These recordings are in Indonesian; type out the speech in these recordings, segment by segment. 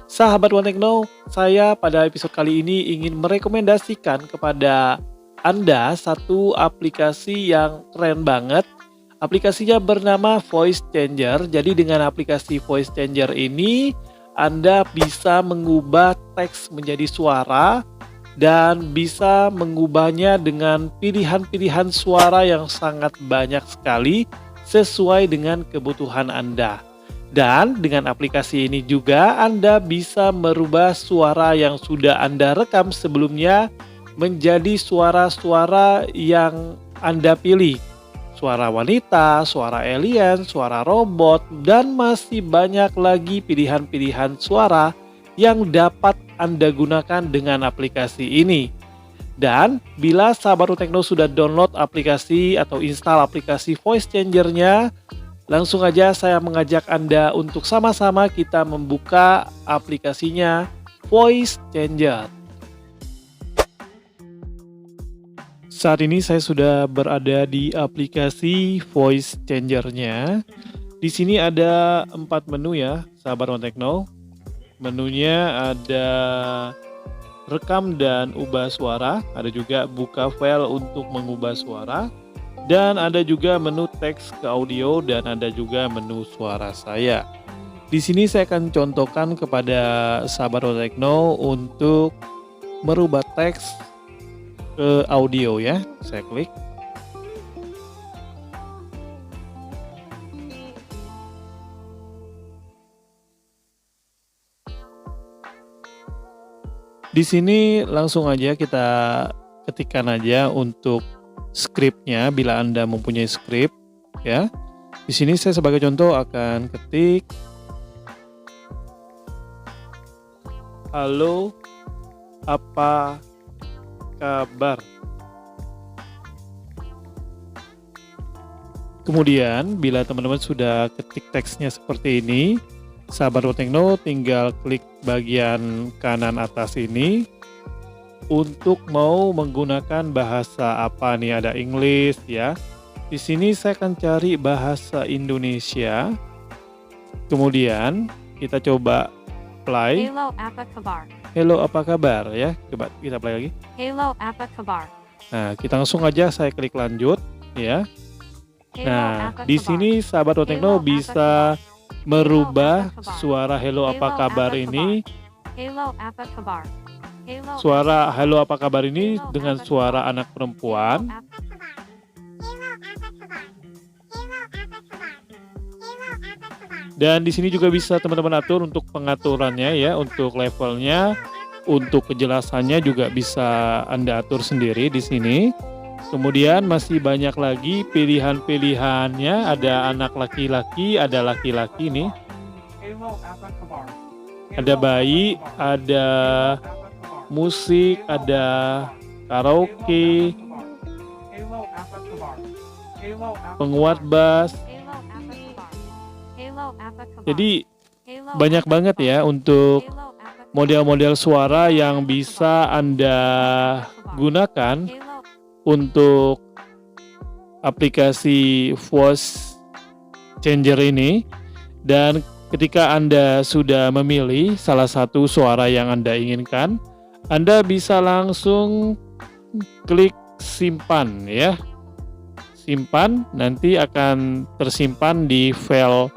Sahabat One Techno, saya pada episode kali ini ingin merekomendasikan kepada Anda satu aplikasi yang keren banget. Aplikasinya bernama Voice Changer. Jadi dengan aplikasi Voice Changer ini, Anda bisa mengubah teks menjadi suara dan bisa mengubahnya dengan pilihan-pilihan suara yang sangat banyak sekali sesuai dengan kebutuhan Anda. Dan dengan aplikasi ini juga Anda bisa merubah suara yang sudah Anda rekam sebelumnya menjadi suara-suara yang Anda pilih. Suara wanita, suara alien, suara robot, dan masih banyak lagi pilihan-pilihan suara yang dapat Anda gunakan dengan aplikasi ini. Dan bila sahabat Tekno sudah download aplikasi atau install aplikasi Voice Changer-nya, langsung aja saya mengajak Anda untuk sama-sama kita membuka aplikasinya Voice Changer. Saat ini saya sudah berada di aplikasi Voice Changer-nya. Di sini ada 4 menu ya, sahabat One Techno. Menunya ada rekam dan ubah suara, ada juga buka file untuk mengubah suara. Dan ada juga menu teks ke audio dan ada juga menu suara saya. Di sini saya akan contohkan kepada sahabat One Techno untuk merubah teks ke audio ya. Saya klik. Di sini langsung aja kita ketikkan aja untuk skripnya bila Anda mempunyai skrip ya. Di sini saya sebagai contoh akan ketik halo, apa kabar? Kemudian bila teman-teman sudah ketik teksnya seperti ini, sahabat One Techno tinggal klik bagian kanan atas ini untuk mau menggunakan bahasa apa nih, ada English ya. Di sini saya akan cari bahasa Indonesia. Kemudian kita coba play. Hello, apa kabar? Hello, apa kabar ya? Coba kita play lagi. Hello, apa kabar? Nah, kita langsung aja saya klik lanjut ya. Hello, Nah, apa di kabar? sini sahabat One Techno Hello, apa bisa kabar? merubah Hello, apa kabar? suara hello apa Hello, kabar apa ini. Hello, apa kabar? Hello, Suara halo apa kabar ini Hello, dengan apa suara kabar? anak perempuan. Hello, apa kabar? Hello, apa kabar? Hello, apa kabar? Hello, apa kabar? Dan di sini juga bisa teman-teman atur untuk pengaturannya ya, untuk levelnya, untuk kejelasannya juga bisa Anda atur sendiri di sini. Kemudian masih banyak lagi pilihan-pilihannya, ada anak laki-laki, ada laki-laki nih. Ada bayi, ada musik, ada karaoke, penguat bass. Hello, apa kabar? Hello, apa kabar? Jadi Hello, banyak apa banget kabar? ya untuk Hello, apa kabar? model-model suara yang bisa Anda gunakan Hello, untuk aplikasi Voice Changer ini. Dan ketika Anda sudah memilih salah satu suara yang Anda inginkan, Anda bisa langsung klik simpan ya. Simpan, nanti akan tersimpan di file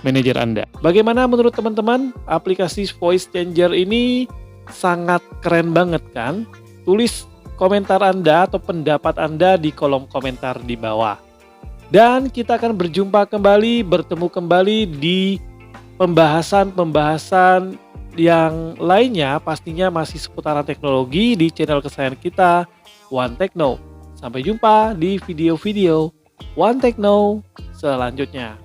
manajer Anda. Bagaimana menurut teman-teman? Aplikasi Voice Changer ini sangat keren banget kan? Tulis komentar Anda atau pendapat Anda di kolom komentar di bawah. Dan kita akan berjumpa kembali, bertemu kembali di pembahasan-pembahasan yang lainnya, pastinya masih seputaran teknologi di channel kesayangan kita, One Techno. Sampai jumpa di video-video One Techno selanjutnya.